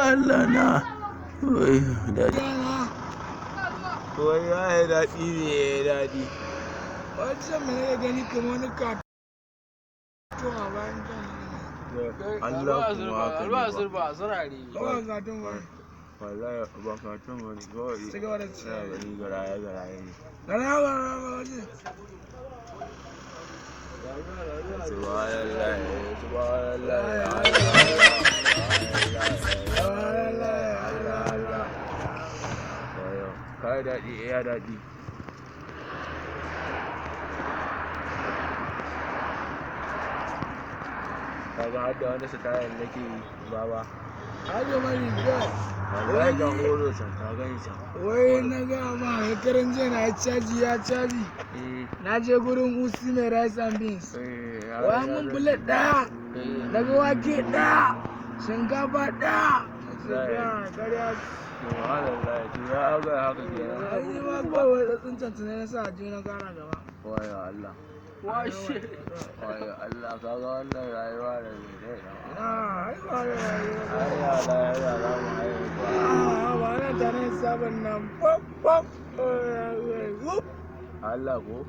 Allah na. Wai daɗi. Wai ya yi daɗi ne ya yi daɗi. Wancan me nake gani kamar wani katon a bayan kan. Allah kuma haka ne ba. Ba katon ba. Wallahi ba katon ba ne kawai. Ci gaba da ci. Ina gani garaye ne. Garawa waje. Subhanallah. Kai daɗi ya daɗi. Kaga har da wani sitayen nake yi baba. Hajo mai rigar. Wallahi ga horo can ka gani can. Wai na ga ma hekarin jiya na ya caji. Na je gurin Usi mai rice and beans. Wai mun bulet ɗaya. Daga wake ɗaya. Shinkafa ɗaya. Karya. Subhanallah, to ya aga haka kenan. Ai ma kawai da tsincan tunai na sa je na kara gaba. Wayo Allah. Washe. Wayo Allah kaga wannan rayuwa da ne dai. Ai ba rayuwa. Ai ya za mu haihu. Ba na tare sabon nan. Pop pop. Allah ko?